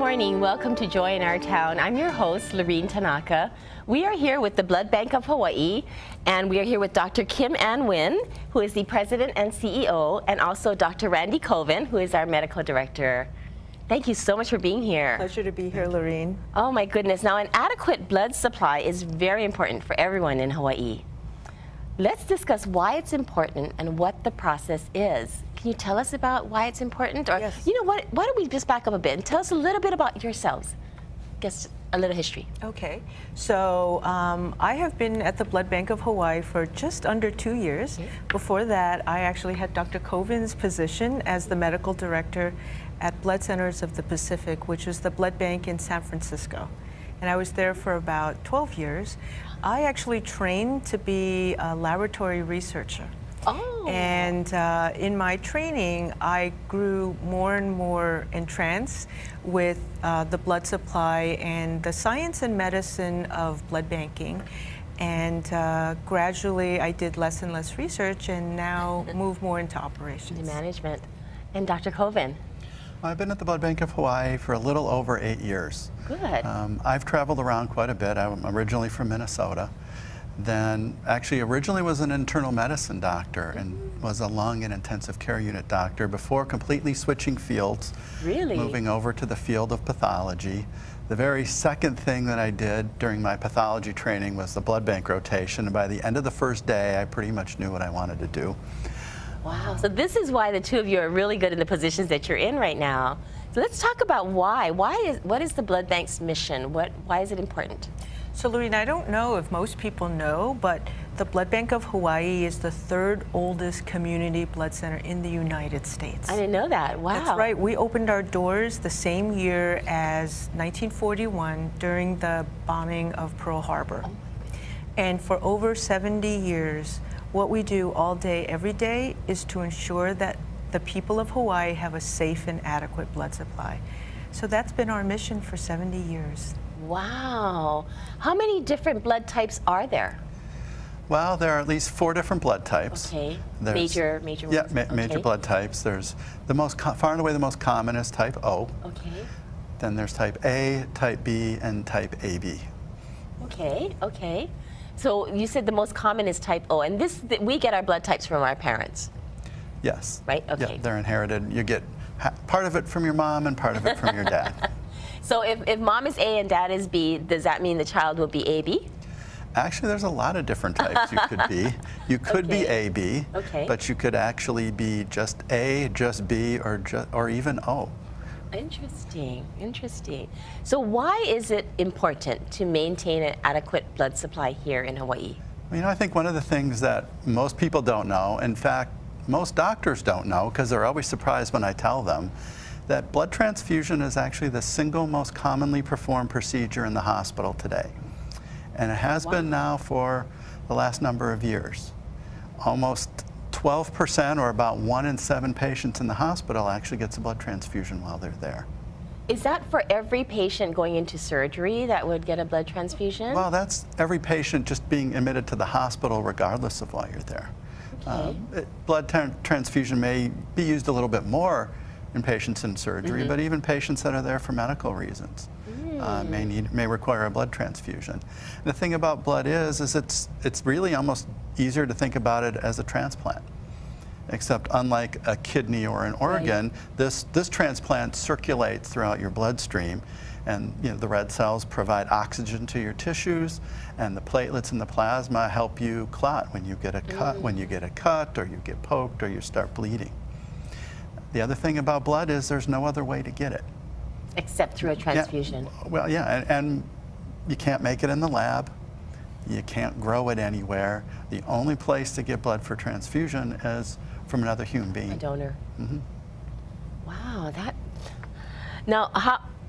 morning. Welcome to Joy in Our Town. I'm your host, Lorene Tanaka. We are here with the Blood Bank of Hawaii, and we are here with Dr. Kim Ann Nguyen, who is the president and CEO, and also Dr. Randy Colvin, who is our medical director. Thank you so much for being here. Pleasure to be here, Lorene. Oh my goodness. Now, an adequate blood supply is very important for everyone in Hawaii. Let's discuss why it's important and what the process is. Can you tell us about why it's important? Or, yes. you know what, why don't we just back up a bit and tell us a little bit about yourselves? Just a little history. Okay, so I have been at the Blood Bank of Hawaii for just under 2 years. Before that, I actually had Dr. Colvin's position as the medical director at Blood Centers of the Pacific, which was the blood bank in San Francisco. And I was there for about 12 years. I actually trained to be a laboratory researcher. Oh. And in my training, I grew more and more entranced with the blood supply and the science and medicine of blood banking. And gradually, I did less and less research and now move more into operations. Into management. And Dr. Colvin? I've been at the Blood Bank of Hawaii for a little over 8 years. Good. I've traveled around quite a bit. I'm originally from Minnesota. Then actually originally was an internal medicine doctor and was a lung and intensive care unit doctor before completely switching fields. Really? Moving over to the field of pathology. The very second thing that I did during my pathology training was the blood bank rotation, and by the end of the first day I pretty much knew what I wanted to do. Wow, so this is why the two of you are really good in the positions that you're in right now. So let's talk about why. What is the blood bank's mission? Why is it important? So, Lorene, I don't know if most people know, but the Blood Bank of Hawaii is the third oldest community blood center in the United States. I didn't know that. Wow. That's right. We opened our doors the same year as 1941 during the bombing of Pearl Harbor. And for over 70 years, what we do all day, every day, is to ensure that the people of Hawaii have a safe and adequate blood supply. So that's been our mission for 70 years. Wow. How many different blood types are there? Well, there are at least 4 different blood types. Okay. There's, major yeah, ones. major blood types. There's the most far and away the most common is type O. Okay. Then there's type A, type B, and type AB. Okay. Okay. So you said the most common is type O, and we get our blood types from our parents. Yes. Right. Okay. Yeah, they're inherited. You get part of it from your mom and part of it from your dad. So if mom is A and dad is B, does that mean the child will be AB? Actually, there's a lot of different types you could be. You could be AB, but you could actually be just A, just B, or even O. Interesting, interesting. So why is it important to maintain an adequate blood supply here in Hawaii? You know, I think one of the things that most people don't know, in fact, most doctors don't know, because they're always surprised when I tell them, that blood transfusion is actually the single most commonly performed procedure in the hospital today. And it has been now for the last number of years. Almost 12%, or about 1 in 7 patients in the hospital, actually gets a blood transfusion while they're there. Is that for every patient going into surgery that would get a blood transfusion? Well, that's every patient just being admitted to the hospital regardless of why you're there. Okay. Blood transfusion may be used a little bit more in patients in surgery, but even patients that are there for medical reasons may require a blood transfusion. The thing about blood is it's really almost easier to think about it as a transplant, except unlike a kidney or an organ, this transplant circulates throughout your bloodstream, and the red cells provide oxygen to your tissues, and the platelets in the plasma help you clot when you get a cut, or you get poked, or you start bleeding. The other thing about blood is there's no other way to get it. Except through a transfusion. Yeah, well, yeah, and you can't make it in the lab. You can't grow it anywhere. The only place to get blood for transfusion is from another human being. A donor. Wow, Now,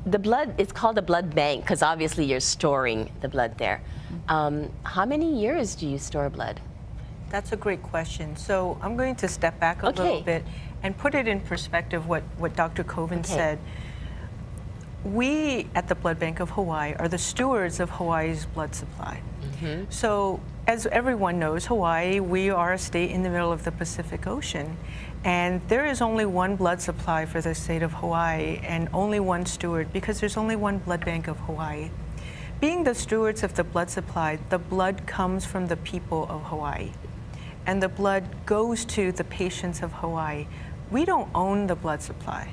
the blood, it's called a blood bank because obviously you're storing the blood there. How many years do you store blood? That's a great question. So I'm going to step back a little bit and put it in perspective what Dr. Colvin said. We at the Blood Bank of Hawaii are the stewards of Hawaii's blood supply. So as everyone knows, Hawaii, we are a state in the middle of the Pacific Ocean. And there is only one blood supply for the state of Hawaii and only one steward because there's only one blood bank of Hawaii. Being the stewards of the blood supply, the blood comes from the people of Hawaii. And the blood goes to the patients of Hawaii. We don't own the blood supply.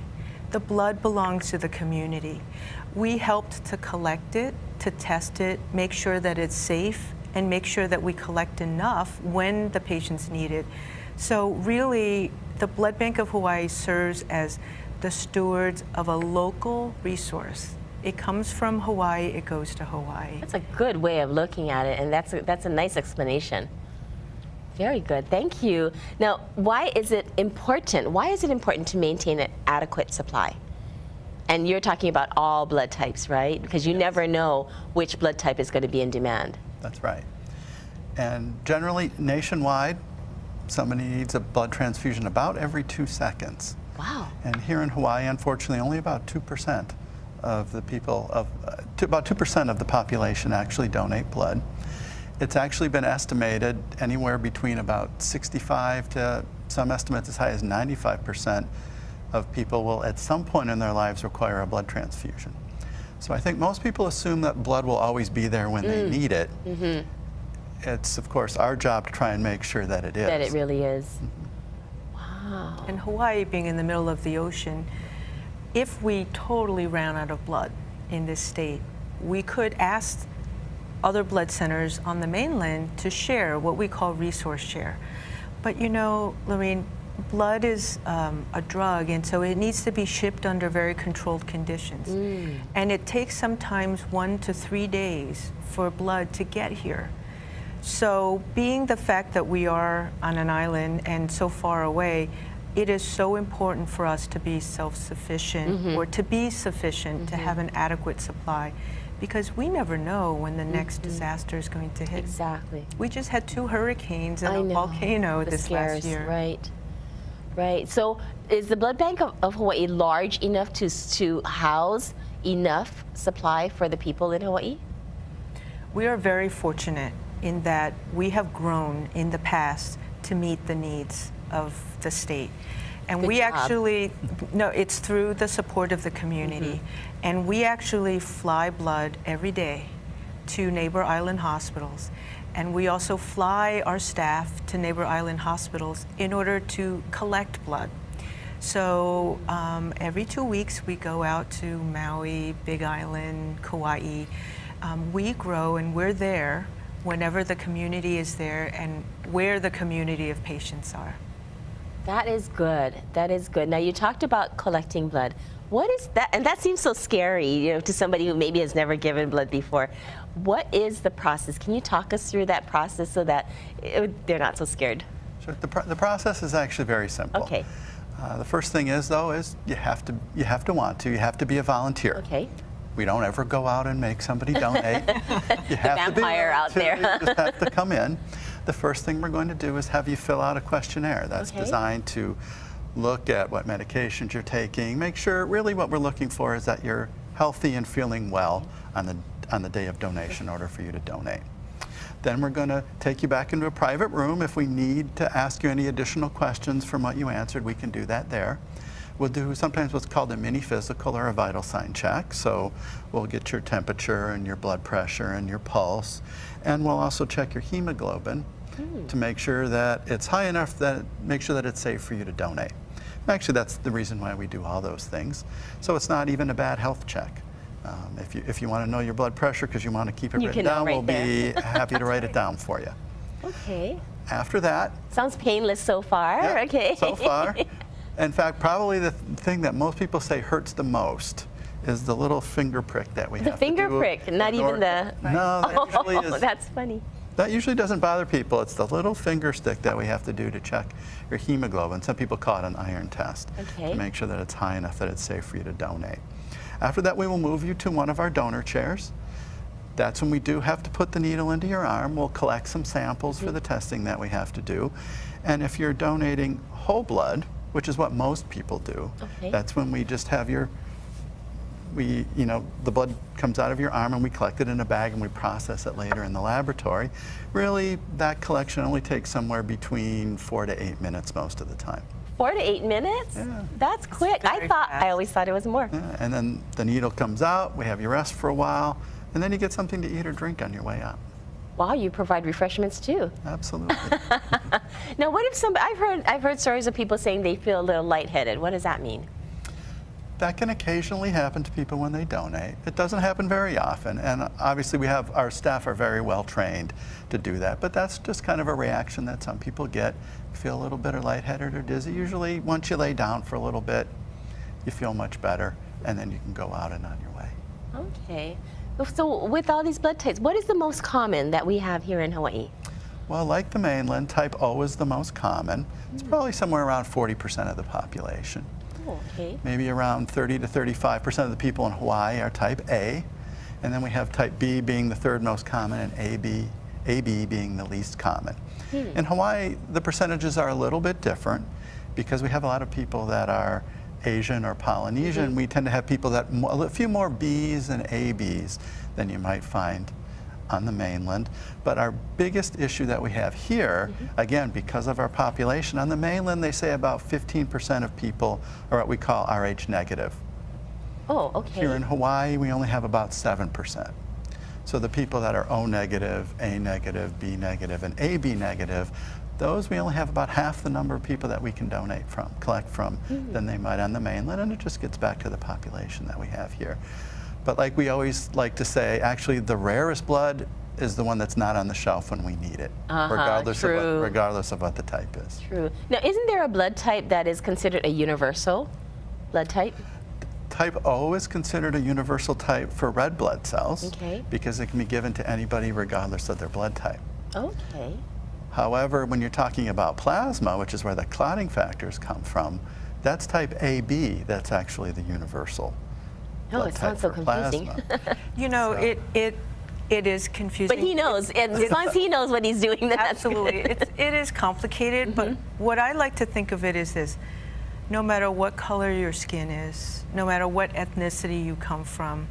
The blood belongs to the community. We helped to collect it, to test it, make sure that it's safe, and make sure that we collect enough when the patients need it. So really, the Blood Bank of Hawaii serves as the stewards of a local resource. It comes from Hawaii, it goes to Hawaii. That's a good way of looking at it, and that's a nice explanation. Very good, thank you. Now, why is it important? Why is it important to maintain an adequate supply? And you're talking about all blood types, right? Because you never know which blood type is going to be in demand. That's right. And generally, nationwide, somebody needs a blood transfusion about every 2 seconds. Wow. And here in Hawaii, unfortunately, only about 2% of the people, about 2% of the population actually donate blood. It's actually been estimated anywhere between about 65 to some estimates as high as 95% of people will at some point in their lives require a blood transfusion. So I think most people assume that blood will always be there when they need it. Mm-hmm. It's, of course, our job to try and make sure that it is. That it really is. Mm-hmm. Wow. And Hawaii being in the middle of the ocean, if we totally ran out of blood in this state, we could ask other blood centers on the mainland to share what we call resource share. But you know, Lorene, blood is a drug, and so it needs to be shipped under very controlled conditions. And it takes sometimes 1 to 3 days for blood to get here. So being the fact that we are on an island and so far away, it is so important for us to be self-sufficient or to be sufficient to have an adequate supply, because we never know when the next disaster is going to hit. Exactly. We just had 2 hurricanes and a volcano this last year. Right. Right. So is the Blood Bank of Hawaii large enough to house enough supply for the people in Hawaii? We are very fortunate in that we have grown in the past to meet the needs of the state. And Good we job. actually, no, it's through the support of the community. And we actually fly blood every day to neighbor island hospitals. And we also fly our staff to neighbor island hospitals in order to collect blood. So every 2 weeks we go out to Maui, Big Island, Kauai. We grow and we're there whenever the community is there and where the community of patients are. That is good. That is good. Now, you talked about collecting blood. What is that? And that seems so scary, you know, to somebody who maybe has never given blood before. What is the process? Can you talk us through that process so that they're not so scared? Sure. The process is actually very simple. Okay. The first thing is, though, is you have to want to. You have to be a volunteer. Okay. We don't ever go out and make somebody donate. You have the to be vampire out there. You just have to come in. The first thing we're going to do is have you fill out a questionnaire that's Okay. designed to look at what medications you're taking, make sure really what we're looking for is that you're healthy and feeling well on the day of donation in order for you to donate. Then we're going to take you back into a private room. If we need to ask you any additional questions from what you answered, we can do that there. We'll do sometimes what's called a mini physical or a vital sign check. So we'll get your temperature and your blood pressure and your pulse. And we'll also check your hemoglobin to make sure that it's high enough that make sure that it's safe for you to donate. Actually, that's the reason why we do all those things. So it's not even a bad health check. If you want to know your blood pressure because you want to keep it written down, we'll be happy to write it down for you. Okay. After that, Sounds painless so far. yeah, Okay. so far. In fact, probably the thing that most people say hurts the most is the little finger prick that we have to do. The finger prick, not even the... No, that usually is. That's funny. That usually doesn't bother people. It's the little finger stick that we have to do to check your hemoglobin. Some people call it an iron test Okay. to make sure that it's high enough that it's safe for you to donate. After that, we will move you to one of our donor chairs. That's when we do have to put the needle into your arm. We'll collect some samples for the testing that we have to do. And if you're donating whole blood, which is what most people do, Okay. that's when we just have your the blood comes out of your arm and we collect it in a bag and we process it later in the laboratory. Really, that collection only takes somewhere between 4 to 8 minutes most of the time. 4 to 8 minutes? Yeah. That's quick. Very I always thought it was more. Yeah, and then the needle comes out, we have you rest for a while, and then you get something to eat or drink on your way out. Wow, you provide refreshments too. Absolutely. Now, what if I've heard stories of people saying they feel a little lightheaded. What does that mean? That can occasionally happen to people when they donate. It doesn't happen very often, and obviously our staff are very well trained to do that, but that's just kind of a reaction that some people get. Feel a little bit or lightheaded or dizzy. Usually, once you lay down for a little bit, you feel much better, and then you can go out and on your way. Okay. So with all these blood types, what is the most common that we have here in Hawaii? Well, like the mainland, type O is the most common. It's probably somewhere around 40% of the population. Oh, okay. Maybe around 30 to 35% of the people in Hawaii are type A. And then we have type B being the third most common and AB being the least common. In Hawaii, the percentages are a little bit different because we have a lot of people that are Asian or Polynesian. We tend to have people that a few more Bs and ABs than you might find on the mainland. But our biggest issue that we have here, again, because of our population, on the mainland they say about 15% of people are what we call Rh negative. Oh, okay. Here in Hawaii, we only have about 7%. So the people that are O negative, A negative, B negative, and AB negative, those we only have about half the number of people that we can collect from than they might on the mainland, and it just gets back to the population that we have here. But like we always like to say, actually the rarest blood is the one that's not on the shelf when we need it, regardless of what the type is. True. Now, isn't there a blood type that is considered a universal blood type? Type O is considered a universal type for red blood cells because it can be given to anybody regardless of their blood type. Okay. However, when you're talking about plasma, which is where the clotting factors come from, that's type AB that's actually the universal blood it type sounds so for confusing. plasma. You know, it is confusing. But he knows, and as long as he knows what he's doing, then that's Absolutely. good. It is complicated, but what I like to think of it is this. No matter what color your skin is, no matter what ethnicity you come from,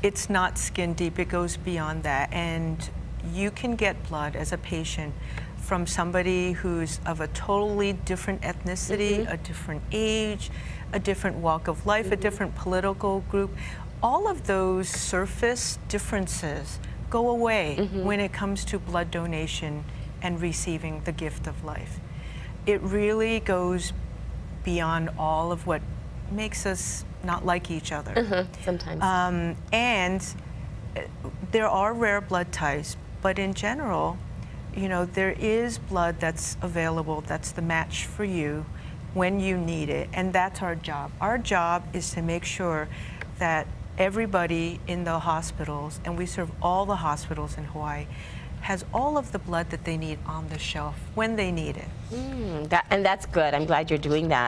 it's not skin deep, it goes beyond that. And you can get blood as a patient from somebody who's of a totally different ethnicity, a different age, a different walk of life, a different political group. All of those surface differences go away when it comes to blood donation and receiving the gift of life. It really goes beyond all of what makes us not like each other. Sometimes. And there are rare blood types, but in general, you know, there is blood that's available that's the match for you when you need it, and that's our job. Our job is to make sure that everybody in the hospitals, and we serve all the hospitals in Hawaii, has all of the blood that they need on the shelf when they need it. And that's good. I'm glad you're doing that.